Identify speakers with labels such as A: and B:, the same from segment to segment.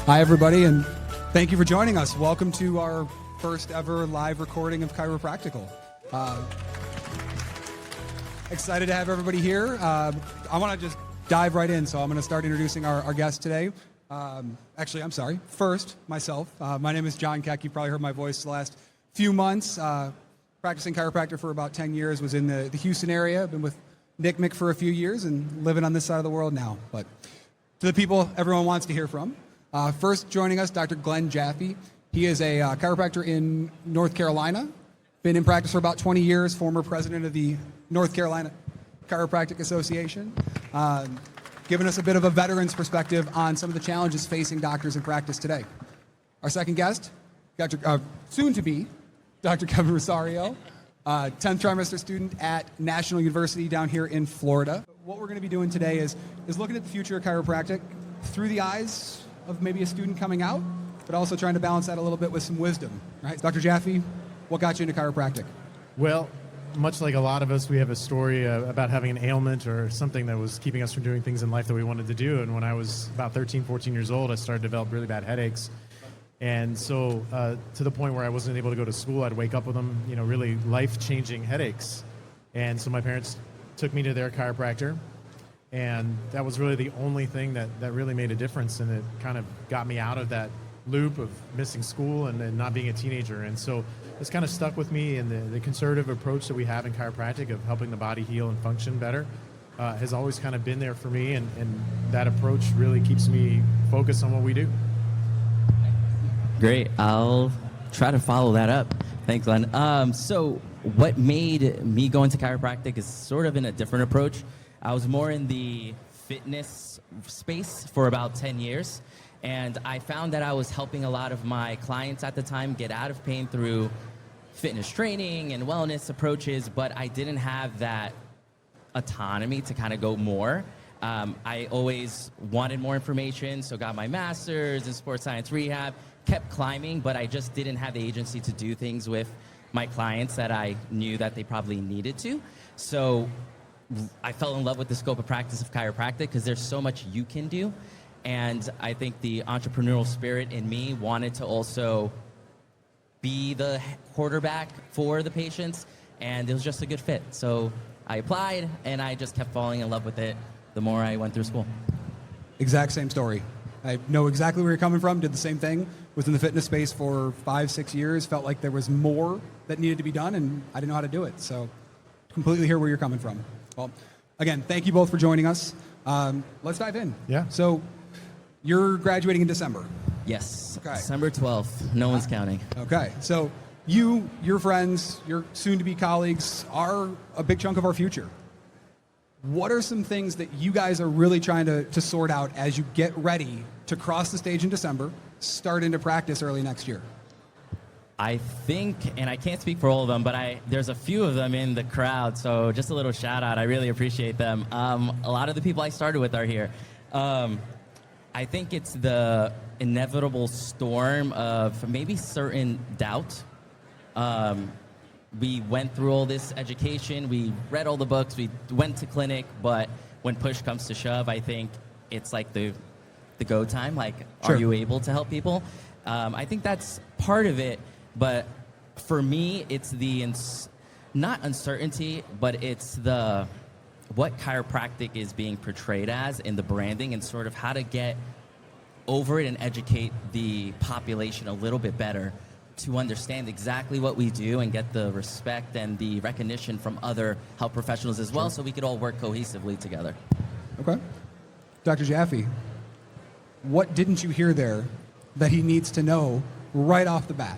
A: Hi, everybody, and thank you for joining us. Welcome to our first ever live recording of Chiropractical. Excited to have everybody here. I want to just dive right in, so I'm going to start introducing our guest today. First, myself. My name is Jon Kec. You've probably heard my voice the last few months. Practicing chiropractor for about 10 years, was in the Houston area. I've been with NCMIC for a few years and living on this side of the world now. But to the people everyone wants to hear from, first joining us, Dr. Glenn Jaffe. He is a chiropractor in North Carolina, been in practice for about 20 years, former president of the North Carolina Chiropractic Association, giving us a bit of a veteran's perspective on some of the challenges facing doctors in practice today. Our second guest, soon-to-be, Dr. Kevin Rosario, 10th trimester student at National University down here in Florida. What we're going to be doing today is looking at the future of chiropractic through the eyes of maybe a student coming out, but also trying to balance that a little bit with some wisdom. Right, Dr. Jaffe, what got you into chiropractic?
B: Well, much like a lot of us, we have a story about having an ailment or something that was keeping us from doing things in life that we wanted to do. And when I was about 13, 14 years old, I started to develop really bad headaches. And so to the point where I wasn't able to go to school, I'd wake up with them, really life-changing headaches. And so my parents took me to their chiropractor. And that was really the only thing that really made a difference, and it kind of got me out of that loop of missing school and not being a teenager. And so it's kind of stuck with me, and the conservative approach that we have in chiropractic of helping the body heal and function better has always kind of been there for me, and that approach really keeps me focused on what we do.
C: Great. I'll try to follow that up. Thanks, Glenn. So what made me go into chiropractic is sort of in a different approach. I was more in the fitness space for about 10 years, and I found that I was helping a lot of my clients at the time get out of pain through fitness training and wellness approaches, but I didn't have that autonomy to kind of go more. I always wanted more information, so got my master's in sports science rehab, kept climbing, but I just didn't have the agency to do things with my clients that I knew that they probably needed to. So I fell in love with the scope of practice of chiropractic because there's so much you can do. And I think the entrepreneurial spirit in me wanted to also be the quarterback for the patients, and it was just a good fit. So I applied, and I just kept falling in love with it the more I went through school.
A: Exact same story. I know exactly where you're coming from, did the same thing, was in the fitness space for 5-6 years, felt like there was more that needed to be done, and I didn't know how to do it. So completely hear where you're coming from. Well, again, thank you both for joining us. Let's dive in.
B: Yeah.
A: So you're graduating in December.
C: Yes.
A: Okay.
C: December 12th. No one's counting.
A: Okay. So you, your friends, your soon-to-be colleagues are a big chunk of our future. What are some things that you guys are really trying to sort out as you get ready to cross the stage in December, start into practice early next year?
C: I think, and I can't speak for all of them, but there's a few of them in the crowd, so just a little shout out. I really appreciate them. A lot of the people I started with are here. I think it's the inevitable storm of maybe certain doubt. We went through all this education, we read all the books, we went to clinic, but when push comes to shove, I think it's like the go time, like,
A: Sure.
C: Are you able to help people? I think that's part of it. But for me, it's the not uncertainty, but it's the what chiropractic is being portrayed as in the branding, and sort of how to get over it and educate the population a little bit better to understand exactly what we do and get the respect and the recognition from other health professionals as well, so we could all work cohesively together.
A: Okay. Dr. Jaffe, what didn't you hear there that he needs to know right off the bat?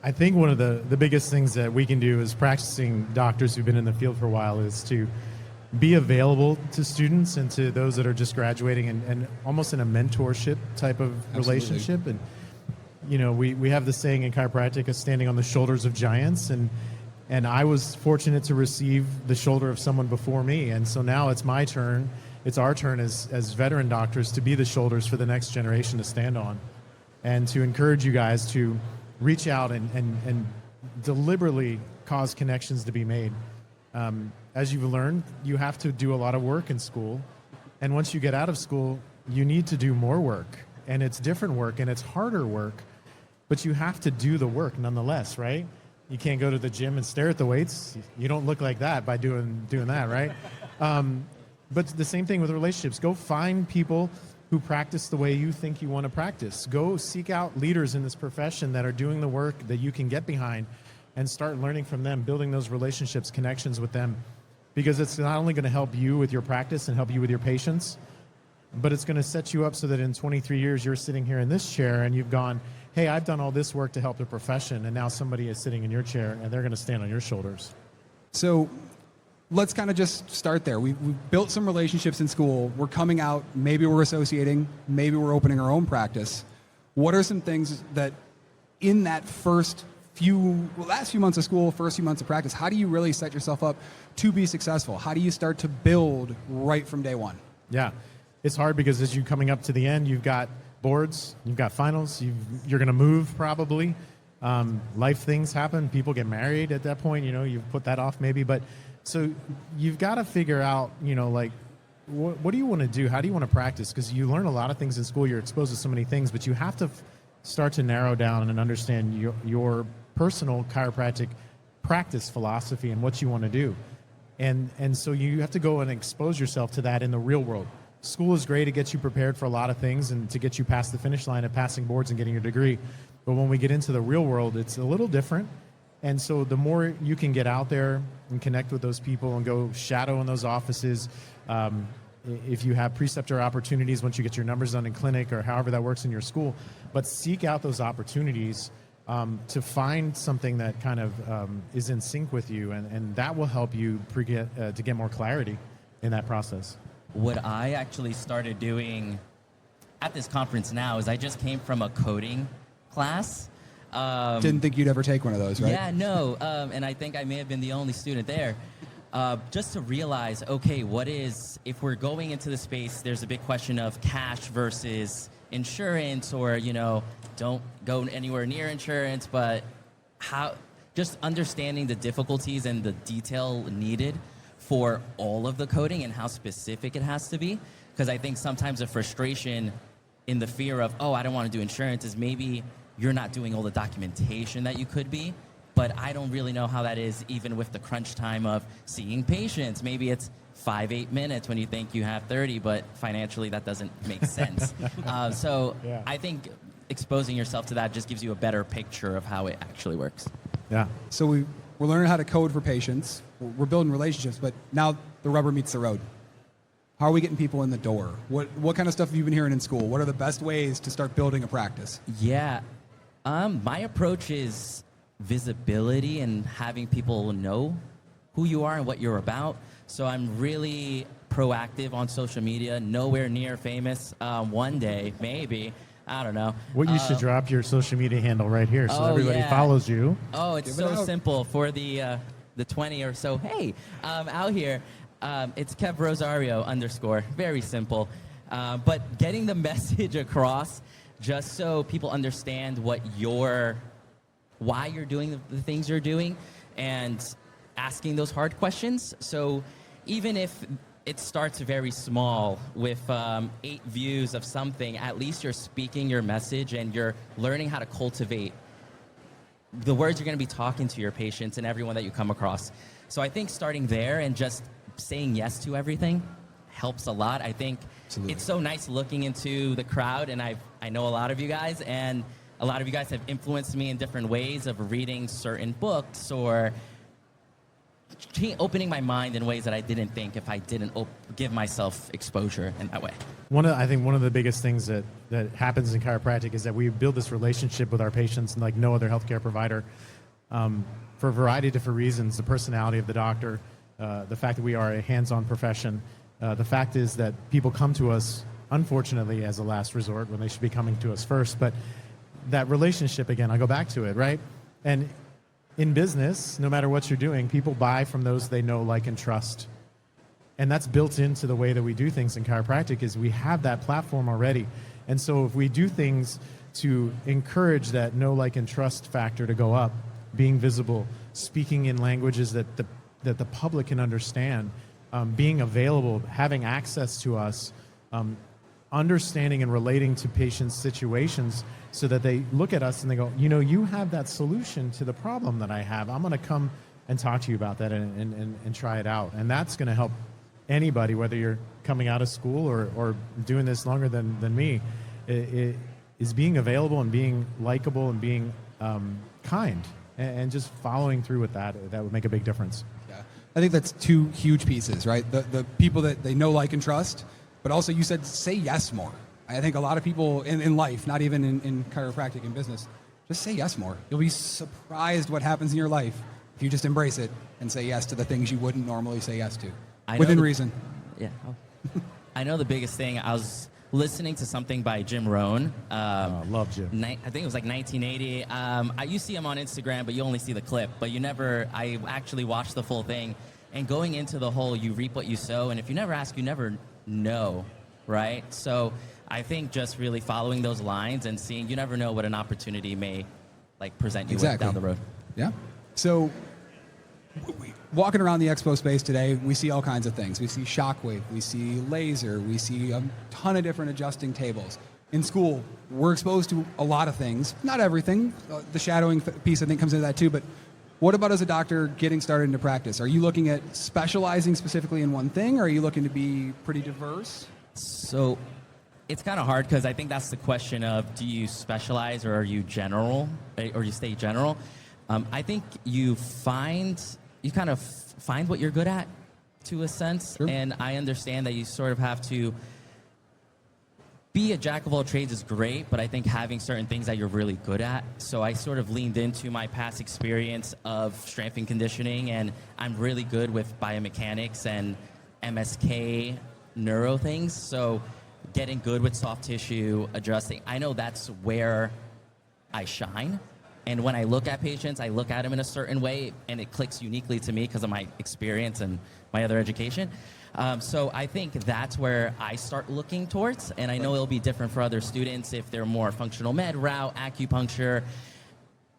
B: I think one of the biggest things that we can do as practicing doctors who've been in the field for a while is to be available to students and to those that are just graduating, and almost in a mentorship type of relationship. And we have the saying in chiropractic of standing on the shoulders of giants, and I was fortunate to receive the shoulder of someone before me, and so now it's my turn. It's our turn as veteran doctors to be the shoulders for the next generation to stand on, and to encourage you guys to reach out and deliberately cause connections to be made. As you've learned, you have to do a lot of work in school, and once you get out of school, you need to do more work. and it's different work, and it's harder work, but you have to do the work nonetheless, right? You can't go to the gym and stare at the weights. You don't look like that by doing that, right? But the same thing with relationships. Go find people who practice the way you think you want to practice. Go seek out leaders in this profession that are doing the work that you can get behind and start learning from them, building those relationships, connections with them. Because it's not only going to help you with your practice and help you with your patients, but it's going to set you up so that in 23 years you're sitting here in this chair and you've gone, hey, I've done all this work to help the profession, and now somebody is sitting in your chair and they're going to stand on your shoulders.
A: So let's kind of just start there. We've built some relationships in school. We're coming out. Maybe we're associating. Maybe we're opening our own practice. What are some things that in that last few months of school, first few months of practice, how do you really set yourself up to be successful? How do you start to build right from day one?
B: Yeah, it's hard because as you're coming up to the end, you've got boards, you've got finals, you're going to move probably. Life things happen. People get married at that point. You've put that off maybe. But so you've got to figure out, like, what do you want to do? How do you want to practice? Because you learn a lot of things in school. You're exposed to so many things, but you have to start to narrow down and understand your personal chiropractic practice philosophy and what you want to do. And so you have to go and expose yourself to that in the real world. School is great. It gets you prepared for a lot of things and to get you past the finish line of passing boards and getting your degree. But when we get into the real world, it's a little different. And so the more you can get out there and connect with those people and go shadow in those offices, if you have preceptor opportunities once you get your numbers done in clinic or however that works in your school, but seek out those opportunities to find something that kind of is in sync with you, and that will help you to get more clarity in that process.
C: What I actually started doing at this conference now is I just came from a coding class.
A: Didn't think you'd ever take one of those, right?
C: Yeah, no, and I think I may have been the only student there. Just to realize, okay, if we're going into the space, there's a big question of cash versus insurance, or, don't go anywhere near insurance, but just understanding the difficulties and the detail needed for all of the coding and how specific it has to be. Because I think sometimes the frustration in the fear of, I don't want to do insurance, is maybe you're not doing all the documentation that you could be. But I don't really know how that is even with the crunch time of seeing patients. Maybe it's 5-8 minutes when you think you have 30, but financially that doesn't make sense. Yeah. I think exposing yourself to that just gives you a better picture of how it actually works.
B: Yeah.
A: So we're learning how to code for patients. We're building relationships, but now the rubber meets the road. How are we getting people in the door? What kind of stuff have you been hearing in school? What are the best ways to start building a practice?
C: Yeah. My approach is visibility and having people know who you are and what you're about. So I'm really proactive on social media, nowhere near famous. One day, maybe. I don't know.
B: Well, you should drop your social media handle right here so everybody follows you.
C: Oh, it's so simple for the 20 or so. Hey, out here, it's Kevin Rosario _. Very simple. But getting the message across just so people understand why you're doing the things you're doing, and asking those hard questions. So even if it starts very small with 8 views of something, at least you're speaking your message and you're learning how to cultivate the words you're going to be talking to your patients and everyone that you come across. So I think starting there and just saying yes to everything helps a lot. I think It's so nice looking into the crowd, and I know a lot of you guys, and a lot of you guys have influenced me in different ways of reading certain books or opening my mind in ways that I didn't think if I didn't give myself exposure in that way.
B: I think one of the biggest things that happens in chiropractic is that we build this relationship with our patients like no other healthcare provider for a variety of different reasons. The personality of the doctor, the fact that we are a hands-on profession. The fact is that people come to us, unfortunately, as a last resort when they should be coming to us first. But that relationship, again, I go back to it, right? And in business, no matter what you're doing, people buy from those they know, like, and trust. And that's built into the way that we do things in chiropractic, is we have that platform already. And so if we do things to encourage that know, like, and trust factor to go up, being visible, speaking in languages that the public can understand, being available, having access to us, understanding and relating to patients' situations so that they look at us and they go, you have that solution to the problem that I have. I'm going to come and talk to you about that and try it out. And that's going to help anybody, whether you're coming out of school or doing this longer than me, it is being available and being likable and being kind and just following through with that. That would make a big difference.
A: Yeah. I think that's two huge pieces, right? The people that they know, like, and trust, but also you said say yes more. I think a lot of people in life, not even in chiropractic and business, just say yes more. You'll be surprised what happens in your life if you just embrace it and say yes to the things you wouldn't normally say yes to, within reason.
C: Yeah. I know the biggest thing, I was listening to something by Jim Rohn.
B: Love Jim.
C: I think it was like 1980. You see him on Instagram, but you only see the clip. But I actually watched the full thing. And going into the whole, you reap what you sow. And if you never ask, you never know, right? So I think just really following those lines and seeing, you never know what an opportunity may present you with down the road.
A: Yeah. So walking around the expo space today, we see all kinds of things. We see shockwave, we see laser, we see a ton of different adjusting tables. In school, we're exposed to a lot of things, not everything. The shadowing piece, I think, comes into that too. But what about as a doctor getting started into practice? Are you looking at specializing specifically in one thing, or are you looking to be pretty diverse?
C: So it's kind of hard because I think that's the question of, do you specialize or are you general, or you stay general? I think you kind of find what you're good at, to a sense.
A: Sure.
C: And I understand that you sort of have to be a jack of all trades is great, but I think having certain things that you're really good at. So I sort of leaned into my past experience of strength and conditioning, and I'm really good with biomechanics and MSK neuro things. So getting good with soft tissue, adjusting, I know that's where I shine. And when I look at patients, I look at them in a certain way, and it clicks uniquely to me because of my experience and my other education. So I think that's where I start looking towards, and I know it'll be different for other students if they're more functional med route, acupuncture.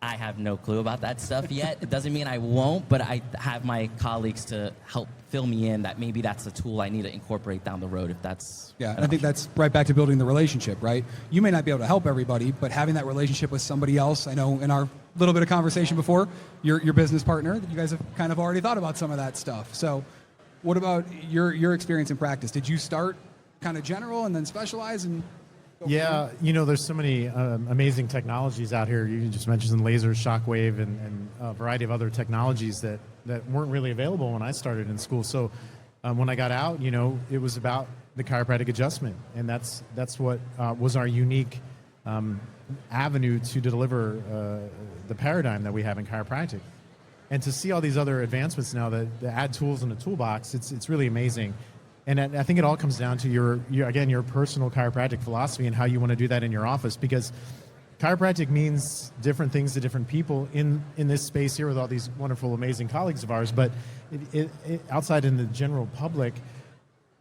C: I have no clue about that stuff yet. It doesn't mean I won't, but I have my colleagues to help fill me in that maybe that's a tool I need to incorporate down the road if that's...
A: Yeah, and I think that's right back to building the relationship, right? You may not be able to help everybody, but having that relationship with somebody else, I know in our little bit of conversation before, your business partner, you guys have kind of already thought about some of that stuff. So what about your experience in practice? Did you start kind of general and then specialize? And
B: yeah, there's so many amazing technologies out here. You just mentioned laser, shockwave, and a variety of other technologies that weren't really available when I started in school. So when I got out, it was about the chiropractic adjustment, and that's what was our unique avenue to deliver the paradigm that we have in chiropractic. And to see all these other advancements now that add tools in the toolbox, it's really amazing. And I think it all comes down to your personal chiropractic philosophy and how you want to do that in your office, because chiropractic means different things to different people in this space here with all these wonderful, amazing colleagues of ours. But outside in the general public,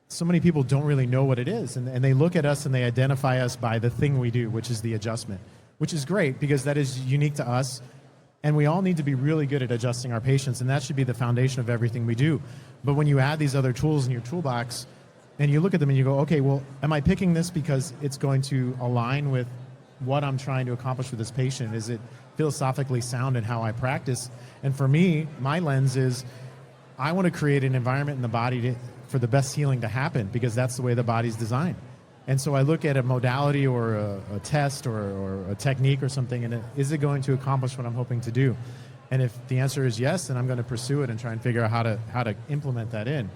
B: so many people don't really know what it is. And they look at us and they identify us by the thing we do, which is the adjustment, which is great because that is unique to us. And we all need to be really good at adjusting our patients, and that should be the foundation of everything we do. But when you add these other tools in your toolbox, and you look at them and you go, okay, well, am I picking this because it's going to align with what I'm trying to accomplish with this patient? Is it philosophically sound in how I practice? And for me, my lens is I want to create an environment in the body for the best healing to happen, because that's the way the body's designed. And so I look at a modality or a test or a technique or something, and is it going to accomplish what I'm hoping to do? And if the answer is yes, then I'm going to pursue it and try and figure out how to implement that in.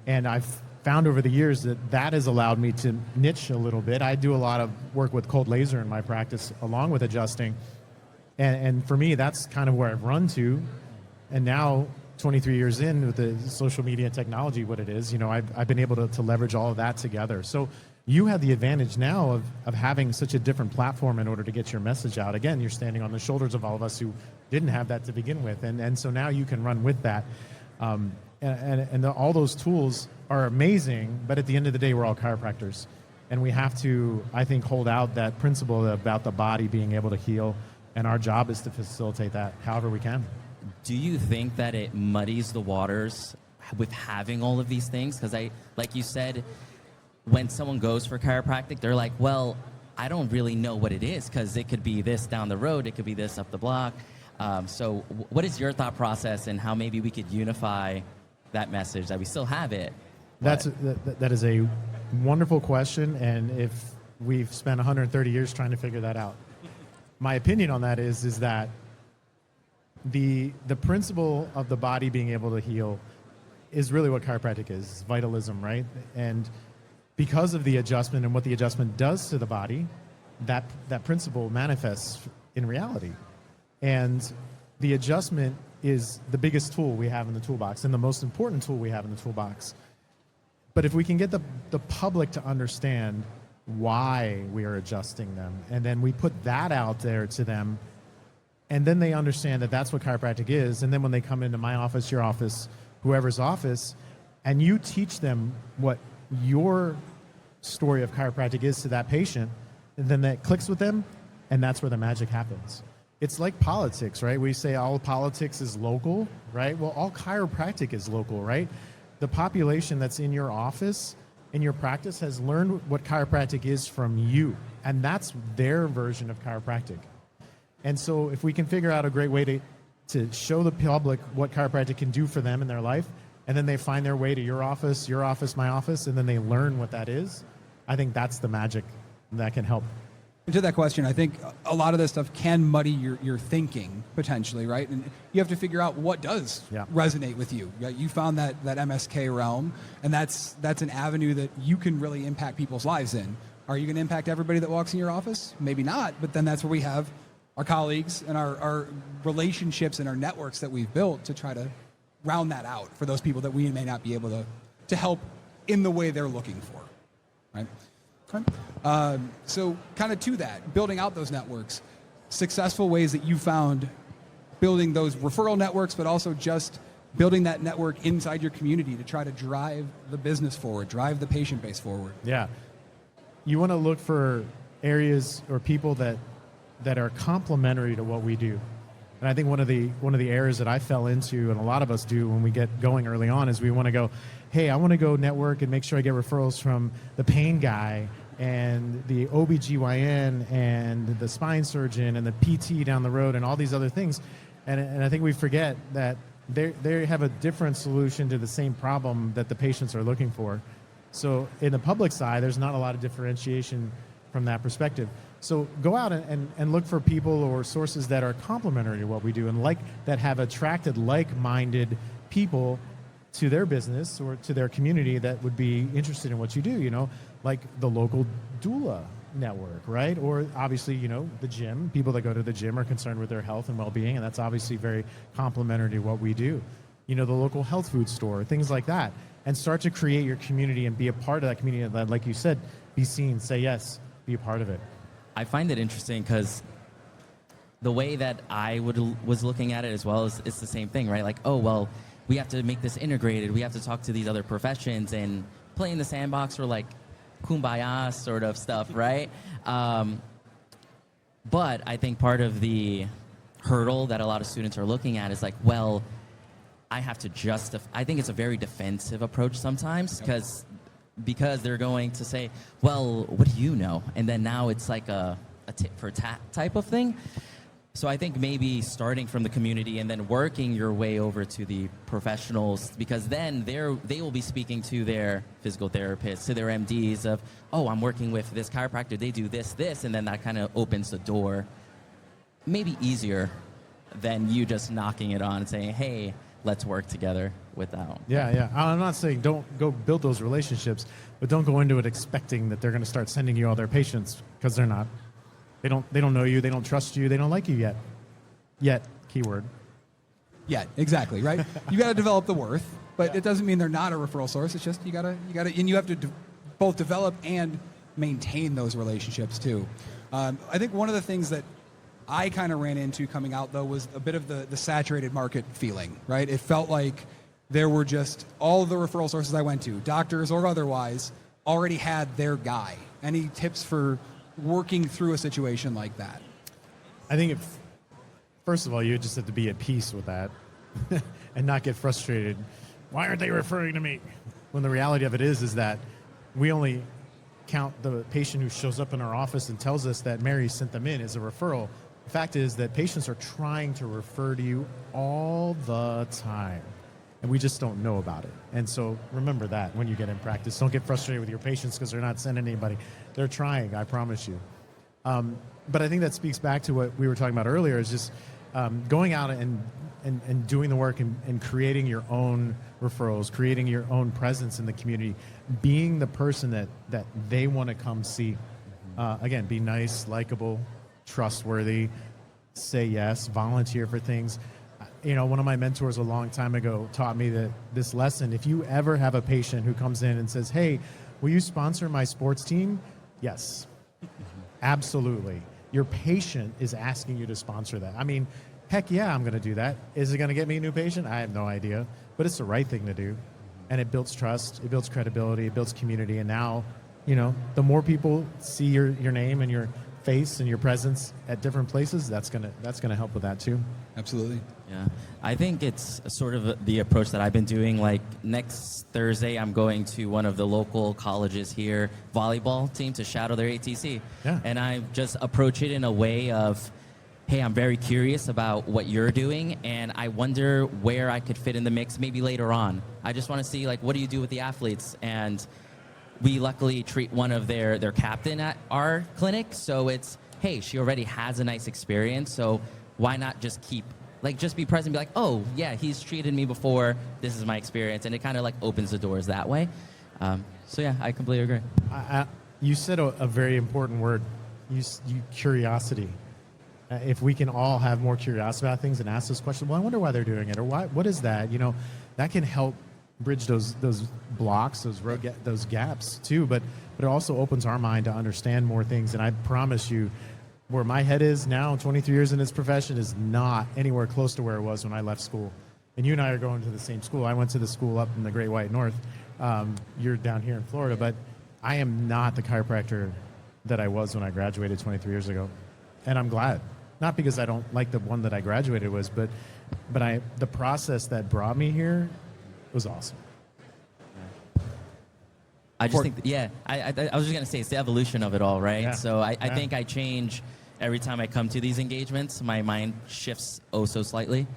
B: And I've found over the years that has allowed me to niche a little bit. I do a lot of work with cold laser in my practice along with adjusting. And for me, that's kind of where I've run to. And now, 23 years in with the social media technology, what it is, I've been able to leverage all of that together. So you have the advantage now of having such a different platform in order to get your message out. Again, you're standing on the shoulders of all of us who didn't have that to begin with. And so now you can run with that. All those tools are amazing, but at the end of the day, we're all chiropractors. And we have to, I think, hold out that principle about the body being able to heal. And our job is to facilitate that however we can.
C: Do you think that it muddies the waters with having all of these things? Because like you said, when someone goes for chiropractic, they're like, well, I don't really know what it is because it could be this down the road, it could be this up the block. So what is your thought process and how maybe we could unify that message that we still have it?
B: That is a wonderful question, and if we've spent 130 years trying to figure that out. My opinion on that is that the principle of the body being able to heal is really what chiropractic is, vitalism, right? And because of the adjustment and what the adjustment does to the body, that principle manifests in reality. And the adjustment is the biggest tool we have in the toolbox and the most important tool we have in the toolbox. But if we can get the public to understand why we are adjusting them, and then we put that out there to them, and then they understand that that's what chiropractic is, and then when they come into my office, your office, whoever's office, and you teach them what your story of chiropractic is to that patient, and then that clicks with them, and that's where the magic happens. It's like politics, right? We say all politics is local, right? Well, all chiropractic is local, right? The population that's in your office, in your practice, has learned what chiropractic is from you, and that's their version of chiropractic. And so if we can figure out a great way to show the public what chiropractic can do for them in their life, and then they find their way to your office, my office, and then they learn what that is, I think that's the magic that can help.
A: And to that question, I think a lot of this stuff can muddy your thinking potentially, right? And you have to figure out what does resonate with you. You found that MSK realm, and that's an avenue that you can really impact people's lives in. Are you going to impact everybody that walks in your office? Maybe not, but then that's where we have our colleagues and our relationships and our networks that we've built to try to round that out for those people that we may not be able to help in the way they're looking for, right? Okay. So kind of to that, building out those networks, successful ways that you found building those referral networks, but also just building that network inside your community to try to drive the business forward, drive the patient base forward.
B: Yeah. You want to look for areas or people that are complementary to what we do. And I think one of the errors that I fell into, and a lot of us do when we get going early on, is we want to go, hey, I want to go network and make sure I get referrals from the pain guy and the OBGYN and the spine surgeon and the PT down the road and all these other things. And I think we forget that they have a different solution to the same problem that the patients are looking for. So in the public side, there's not a lot of differentiation from that perspective. So go out and look for people or sources that are complementary to what we do and that have attracted like-minded people to their business or to their community that would be interested in what you do, like the local doula network, right? Or obviously, the gym. People that go to the gym are concerned with their health and well-being, and that's obviously very complementary to what we do. The local health food store, things like that. And start to create your community and be a part of that community. Like you said, be seen, say yes, be a part of it.
C: I find it interesting because the way that I was looking at it as well is it's the same thing, right? Like, oh, well, we have to make this integrated. We have to talk to these other professions and play in the sandbox for like kumbaya sort of stuff, right? But I think part of the hurdle that a lot of students are looking at is like, well, I have to justify. I think it's a very defensive approach sometimes because they're going to say, well, what do you know? And then now it's like a tit for tat type of thing. So I think maybe starting from the community and then working your way over to the professionals, because then they will be speaking to their physical therapists, to their MDs of, oh, I'm working with this chiropractor, they do this, and then that kind of opens the door. Maybe easier than you just knocking it on and saying, hey, let's work together without.
B: Yeah. I'm not saying don't go build those relationships, but don't go into it expecting that they're going to start sending you all their patients, because they're not. They don't know you. They don't trust you. They don't like you yet. Yet, keyword.
A: Yet, exactly, right? You got to develop the worth, but it doesn't mean they're not a referral source. It's just you got to, and you have to both develop and maintain those relationships too. I think one of the things that I kind of ran into coming out though was a bit of the saturated market feeling, right? It felt like there were just all the referral sources I went to, doctors or otherwise, already had their guy. Any tips for working through a situation like that?
B: I think first of all, you just have to be at peace with that and not get frustrated. Why aren't they referring to me? When the reality of it is that we only count the patient who shows up in our office and tells us that Mary sent them in as a referral. The fact is that patients are trying to refer to you all the time, and we just don't know about it. And so remember that when you get in practice. Don't get frustrated with your patients because they're not sending anybody. They're trying, I promise you. But I think that speaks back to what we were talking about earlier, is just going out and doing the work and creating your own referrals, creating your own presence in the community, being the person that they want to come see. Again, be nice, likable, trustworthy, say yes, volunteer for things. One of my mentors a long time ago taught me that this lesson: if you ever have a patient who comes in and says, "Hey, will you sponsor my sports team?" Yes, absolutely. Your patient is asking you to sponsor that. I mean, heck yeah, I'm going to do that. Is it going to get me a new patient? I have no idea, but it's the right thing to do. And it builds trust, it builds credibility, it builds community. And now, the more people see your name and your face and your presence at different places, that's gonna help with that too.
A: Absolutely.
C: Yeah, I think it's sort of the approach that I've been doing. Like next Thursday, I'm going to one of the local colleges here, volleyball team, to shadow their ATC.
B: Yeah.
C: And I just approach it in a way of, hey, I'm very curious about what you're doing, and I wonder where I could fit in the mix maybe later on. I just want to see, like, what do you do with the athletes? And we luckily treat one of their captain at our clinic, so it's, hey, she already has a nice experience, so why not just just be present and be like, oh, yeah, he's treated me before, this is my experience, and it kind of like opens the doors that way. So yeah, I completely agree.
B: You said a very important word, curiosity. If we can all have more curiosity about things and ask those questions, well, I wonder why they're doing it, or what is that? That can help bridge those blocks, those gaps too. But it also opens our mind to understand more things. And I promise you, where my head is now, 23 years in this profession, is not anywhere close to where it was when I left school. And you and I are going to the same school. I went to the school up in the Great White North. You're down here in Florida, but I am not the chiropractor that I was when I graduated 23 years ago. And I'm glad. Not because I don't like the one that I graduated with, but the process that brought me here was awesome.
C: I just think, I was just going to say, it's the evolution of it all, right?
B: Yeah.
C: So I think I change every time I come to these engagements. My mind shifts so slightly.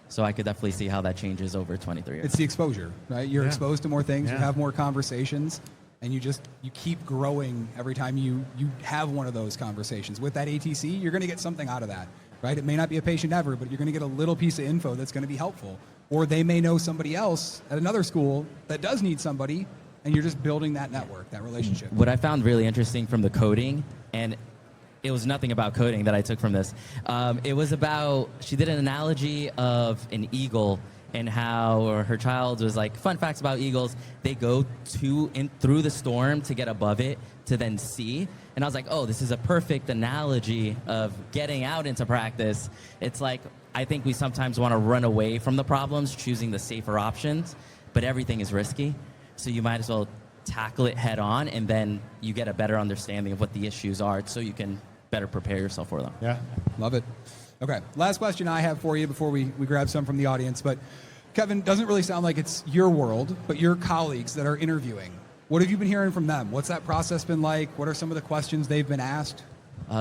C: So I could definitely see how that changes over 23 years.
A: It's the exposure, right? You're exposed to more things, you
B: Yeah.
A: have more conversations, and you keep growing every time you have one of those conversations. With that ATC, you're going to get something out of that, right? It may not be a patient ever, but you're going to get a little piece of info that's going to be helpful. Or they may know somebody else at another school that does need somebody, and you're just building that network, that relationship.
C: What I found really interesting from the coding, and it was nothing about coding that I took from this. It was about, she did an analogy of an eagle and how her child was like, fun facts about eagles, they go through the storm to get above it to then see. And I was like, oh, this is a perfect analogy of getting out into practice. It's like, I think we sometimes want to run away from the problems, choosing the safer options, but everything is risky. So you might as well tackle it head on, and then you get a better understanding of what the issues are so you can better prepare yourself for them.
B: Yeah.
A: Love it. Okay, last question I have for you before we grab some from the audience. But Kevin, doesn't really sound like it's your world, but your colleagues that are interviewing. What have you been hearing from them? What's that process been like? What are some of the questions they've been asked?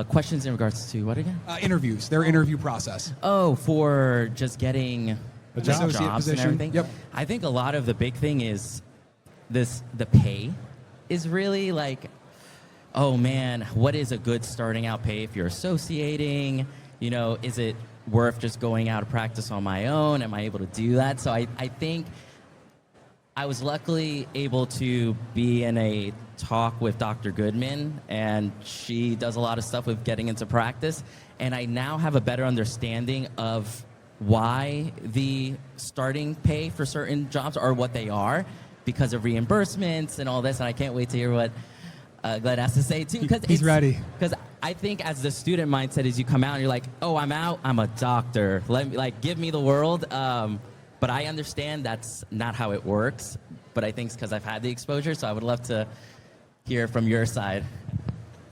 C: Questions in regards to what again?
A: Interviews, their interview process.
C: Oh, for just getting
B: A job.
A: Associate
C: jobs
A: position.
C: and everything?
A: Yep.
C: I think a lot of the big thing is the pay is really like, oh man, what is a good starting out pay if you're associating? Is it worth just going out of practice on my own? Am I able to do that? So I think I was luckily able to be in a talk with Dr. Goodman, and she does a lot of stuff with getting into practice. And I now have a better understanding of why the starting pay for certain jobs are what they are because of reimbursements and all this. And I can't wait to hear what Glenn has to say too.
A: He's ready.
C: Because I think as the student mindset is you come out and you're like, oh, I'm out, I'm a doctor. Give me the world. But I understand that's not how it works. But I think it's because I've had the exposure. So I would love to hear from your side.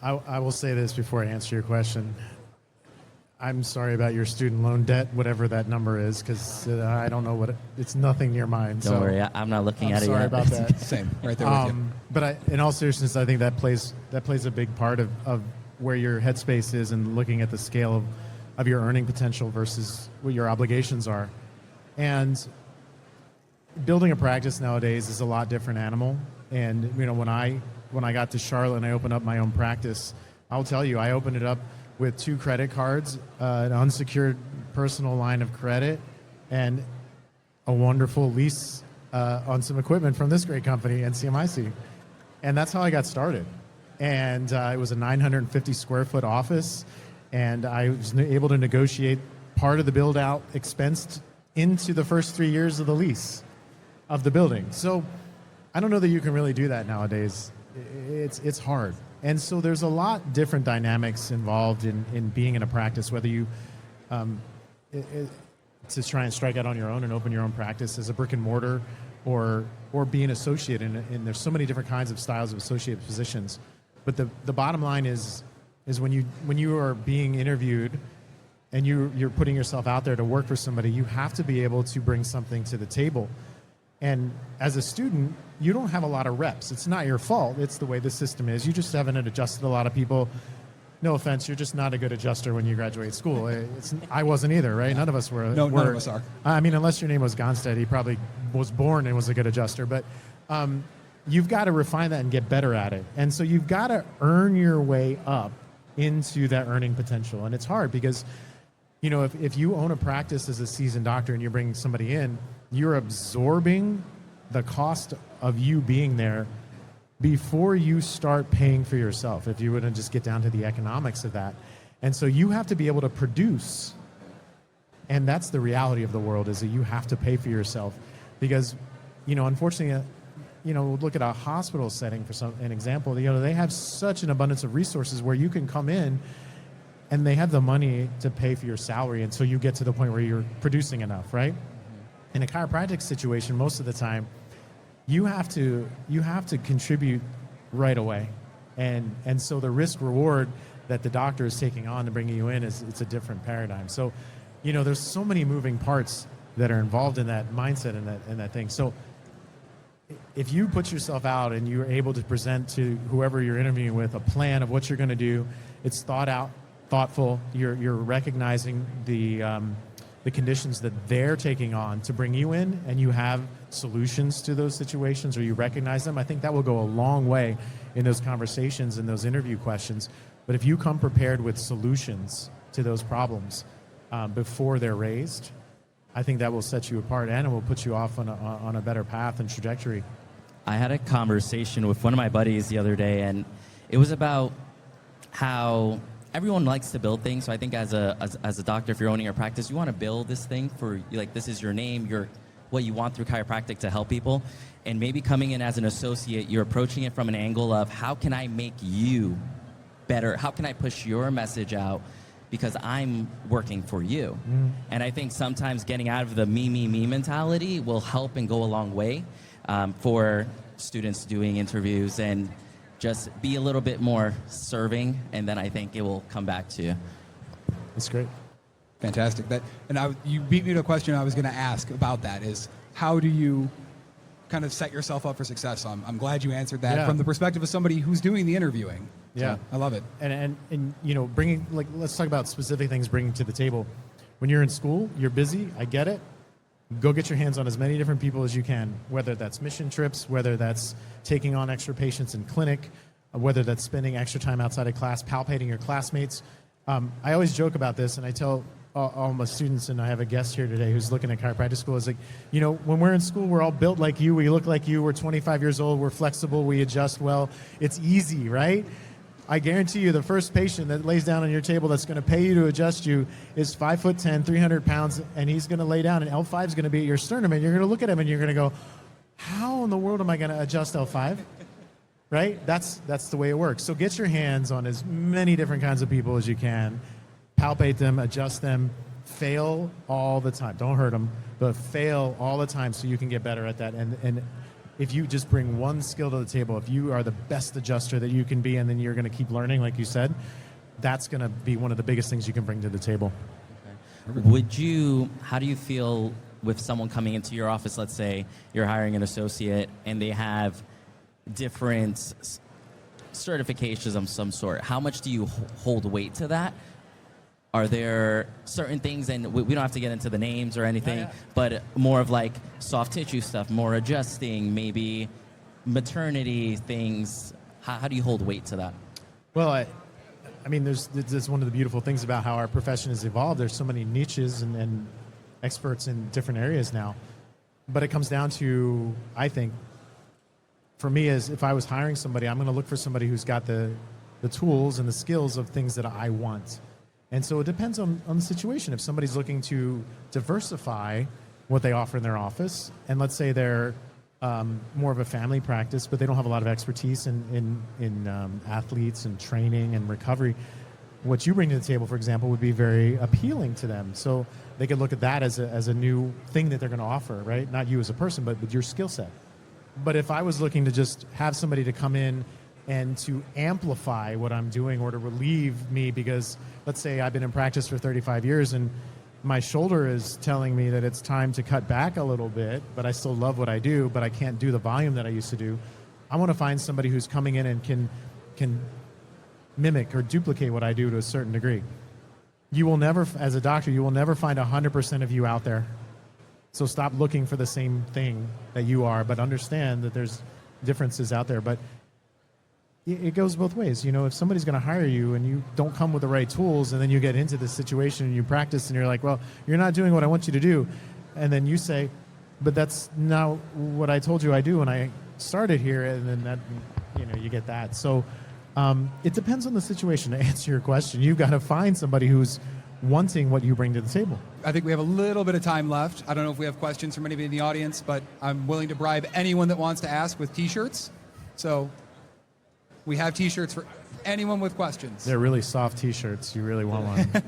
B: I will say this before I answer your question. I'm sorry about your student loan debt, whatever that number is, because I don't know it's nothing near mine.
C: Don't worry, I'm not looking at it yet.
B: Sorry about that.
A: Same, right there with you.
B: But in all seriousness, I think that plays a big part of where your headspace is and looking at the scale of your earning potential versus what your obligations are. And building a practice nowadays is a lot different animal. And when I got to Charlotte and I opened up my own practice, I'll tell you, I opened it up with 2 credit cards, an unsecured personal line of credit, and a wonderful lease on some equipment from this great company, NCMIC. And that's how I got started. And it was a 950 square foot office, and I was able to negotiate part of the build out expensed into the first 3 years of the lease of the building. So I don't know that you can really do that nowadays. It's hard. And so there's a lot different dynamics involved in being in a practice, whether you to try and strike out on your own and open your own practice as a brick and mortar, or be an associate. And there's so many different kinds of styles of associate positions. But the bottom line is when you are being interviewed and you're putting yourself out there to work for somebody, you have to be able to bring something to the table. And as a student, you don't have a lot of reps. It's not your fault. It's the way the system is. You just haven't adjusted a lot of people. No offense, you're just not a good adjuster when you graduate school. I wasn't either, right? None of us were.
A: No, none of us are.
B: I mean, unless your name was Gonstead, he probably was born and was a good adjuster. But you've got to refine that and get better at it. And so you've got to earn your way up into that earning potential. And it's hard because, if you own a practice as a seasoned doctor and you're bringing somebody in, you're absorbing the cost of you being there before you start paying for yourself, if you wouldn't just get down to the economics of that. And so you have to be able to produce. And that's the reality of the world, is that you have to pay for yourself. Because, unfortunately, look at a hospital setting for an example. They have such an abundance of resources where you can come in and they have the money to pay for your salary. And so you get to the point where you're producing enough, right? In a chiropractic situation, most of the time, you have to contribute right away, and so the risk reward that the doctor is taking on to bring you in it's a different paradigm. So, there's so many moving parts that are involved in that mindset and that thing. So, if you put yourself out and you're able to present to whoever you're interviewing with a plan of what you're going to do, it's thought out, thoughtful. You're recognizing the conditions that they're taking on to bring you in, and you have solutions to those situations, or you recognize them. I think that will go a long way in those conversations and those interview questions. But if you come prepared with solutions to those problems before they're raised, I think that will set you apart, and it will put you off on a better path and trajectory.
C: I had a conversation with one of my buddies the other day, and it was about how everyone likes to build things. So I think as a doctor, if you're owning your practice, you want to build this thing for, like, this is your name, what you want through chiropractic to help people. And maybe coming in as an associate, you're approaching it from an angle of, how can I make you better? How can I push your message out? Because I'm working for you. And I think sometimes getting out of the me mentality will help and go a long way for students doing interviews, and just be a little bit more serving, and then I think it will come back to you.
B: That's great.
A: Fantastic. You beat me to a question I was going to ask about that, is how do you kind of set yourself up for success? So I'm glad you answered that from the perspective of somebody who's doing the interviewing.
B: Yeah.
A: So I love it.
B: And bringing, let's talk about specific things bringing to the table. When you're in school, you're busy, I get it. Go get your hands on as many different people as you can, whether that's mission trips, whether that's taking on extra patients in clinic, whether that's spending extra time outside of class, palpating your classmates. I always joke about this, and I tell all my students, and I have a guest here today who's looking at chiropractic school, is like, when we're in school, we're all built like you, we look like you, we're 25 years old, we're flexible, we adjust well. It's easy, right? I guarantee you the first patient that lays down on your table that's going to pay you to adjust you is 5'10", 300 pounds, and he's going to lay down, and L5 is going to be at your sternum, and you're going to look at him and you're going to go, how in the world am I going to adjust L5? Right? That's the way it works. So get your hands on as many different kinds of people as you can, palpate them, adjust them, fail all the time. Don't hurt them, but fail all the time so you can get better at that. And if you just bring one skill to the table, if you are the best adjuster that you can be, and then you're going to keep learning, like you said, that's going to be one of the biggest things you can bring to the table.
C: How do you feel with someone coming into your office? Let's say you're hiring an associate and they have different certifications of some sort. How much do you hold weight to that? Are there certain things, and we don't have to get into the names or anything, but more of like soft tissue stuff, more adjusting, maybe maternity things? How do you hold weight to that?
B: Well, I mean, there's one of the beautiful things about how our profession has evolved. There's so many niches and experts in different areas now. But it comes down to, I think, for me, is if I was hiring somebody, I'm going to look for somebody who's got the tools and the skills of things that I want. And so it depends on the situation. If somebody's looking to diversify what they offer in their office, and let's say they're more of a family practice, but they don't have a lot of expertise in athletes and training and recovery, what you bring to the table, for example, would be very appealing to them. So they could look at that as a new thing that they're going to offer, right? Not you as a person, but with your skill set. But if I was looking to just have somebody to come in and to amplify what I'm doing or to relieve me, because let's say I've been in practice for 35 years and my shoulder is telling me that it's time to cut back a little bit, but I still love what I do, but I can't do the volume that I used to do. I want to find somebody who's coming in and can mimic or duplicate what I do to a certain degree. You will never, as a doctor, you will never find 100% of you out there. So stop looking for the same thing that you are, but understand that there's differences out there. But it goes both ways. You know, if somebody's going to hire you and you don't come with the right tools, and then you get into this situation and you practice and you're like, well, you're not doing what I want you to do. And then you say, but that's not what I told you I do when I started here. And then that, you know, you get that. So it depends on the situation. To answer your question, you've got to find somebody who's wanting what you bring to the table.
A: I think we have a little bit of time left. I don't know if we have questions from anybody in the audience, but I'm willing to bribe anyone that wants to ask with T-shirts. So we have T-shirts for anyone with questions.
B: They're really soft T-shirts. You really want one.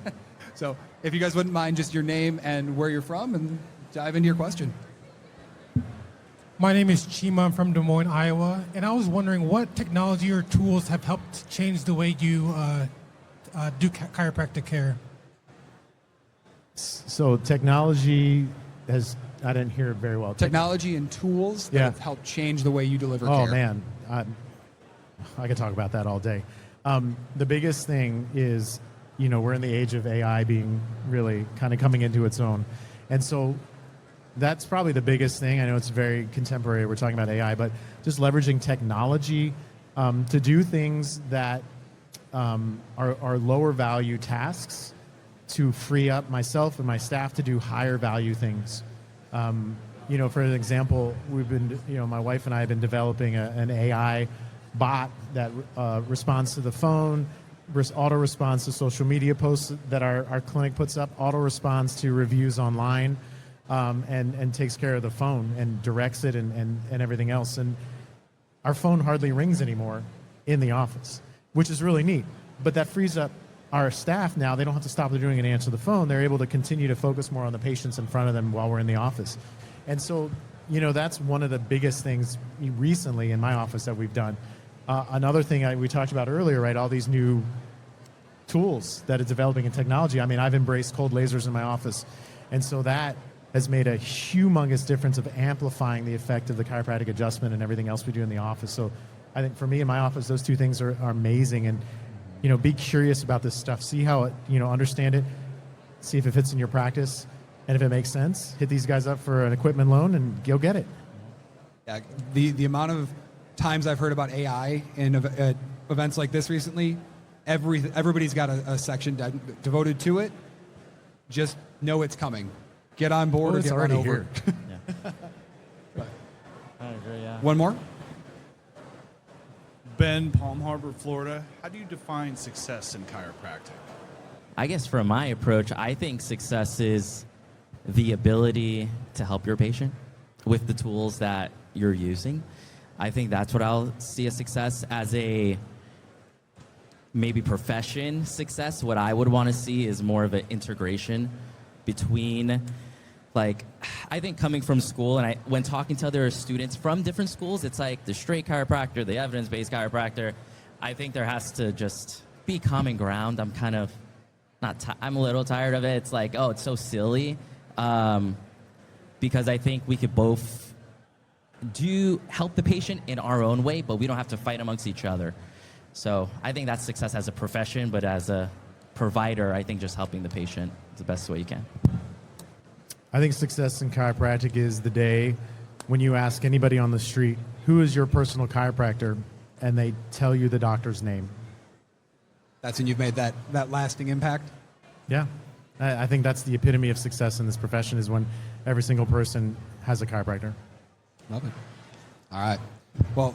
A: So if you guys wouldn't mind, just your name and where you're from, and dive into your question.
D: My name is Chima. I'm from Des Moines, Iowa. And I was wondering what technology or tools have helped change the way you do chiropractic care?
B: So technology has, I didn't hear it very well.
A: Technology and tools that have helped change the way you deliver care.
B: Oh, man. I could talk about that all day. The biggest thing is, you know, we're in the age of AI being really kind of coming into its own. And so that's probably the biggest thing. I know it's very contemporary. We're talking about AI, but just leveraging technology to do things that are lower value tasks to free up myself and my staff to do higher value things. You know, for an example, we've been, you know, my wife and I have been developing an AI bot that responds to the phone, auto responds to social media posts that our clinic puts up, auto responds to reviews online, and takes care of the phone and directs it and everything else. And our phone hardly rings anymore in the office, which is really neat. But that frees up our staff now. They don't have to stop what they're doing and answer the phone. They're able to continue to focus more on the patients in front of them while we're in the office. And so, you know, that's one of the biggest things recently in my office that we've done. Another thing we talked about earlier, right, all these new tools that are developing in technology. I mean, I've embraced cold lasers in my office. And so that has made a humongous difference of amplifying the effect of the chiropractic adjustment and everything else we do in the office. So I think for me in my office, those two things are amazing. And, you know, be curious about this stuff. See how it, you know, understand it. See if it fits in your practice. And if it makes sense, hit these guys up for an equipment loan and go get it.
A: Yeah, the amount of times I've heard about AI in events like this recently, everybody's got a section devoted to it. Just know it's coming. Get on board or get run over.
C: Yeah. I agree, yeah.
A: One more?
E: Ben, Palm Harbor, Florida. How do you define success in chiropractic?
C: I guess from my approach, I think success is the ability to help your patient with the tools that you're using. I think that's what I'll see as success. As a maybe profession success, what I would want to see is more of an integration between, like, I think coming from school, and when talking to other students from different schools, it's like the straight chiropractor, the evidence-based chiropractor. I think there has to just be common ground. I'm kind of I'm a little tired of it. It's like, oh, it's so silly. Because I think we could both help the patient in our own way, but we don't have to fight amongst each other. So I think that's success as a profession, but as a provider, I think just helping the patient is the best way you can.
B: I think success in chiropractic is the day when you ask anybody on the street, who is your personal chiropractor, and they tell you the doctor's name.
A: That's when you've made that lasting impact.
B: Yeah. I think that's the epitome of success in this profession, is when every single person has a chiropractor.
A: Love it. All right. Well,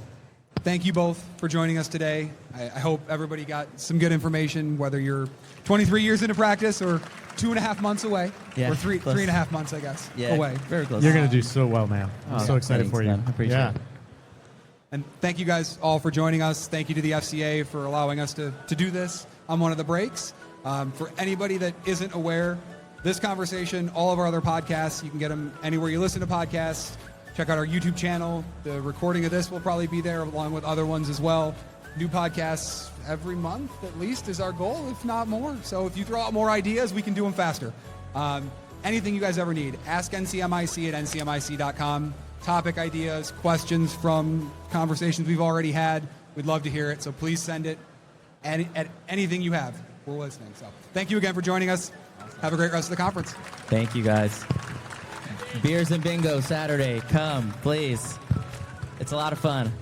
A: thank you both for joining us today. I hope everybody got some good information, whether you're 23 years into practice or 2.5 months away,
C: Yeah,
A: or three
C: close.
A: and a half months, I guess,
C: Yeah,
A: away.
C: very close.
B: You're going to do so well, man. I'm so excited
C: Thanks,
B: for you.
C: man. I appreciate it.
A: And thank you guys all for joining us. Thank you to the FCA for allowing us to do this on one of the breaks. For anybody that isn't aware, this conversation, all of our other podcasts, you can get them anywhere you listen to podcasts. Check out our YouTube channel. The recording of this will probably be there along with other ones as well. New podcasts every month at least is our goal, if not more. So if you throw out more ideas, we can do them faster. Anything you guys ever need, ask NCMIC at ncmic.com. Topic ideas, questions from conversations we've already had. We'd love to hear it. So please send it at anything you have. We're listening. So thank you again for joining us. Have a great rest of the conference.
C: Thank you, guys. Beers and bingo Saturday. Come, please. It's a lot of fun.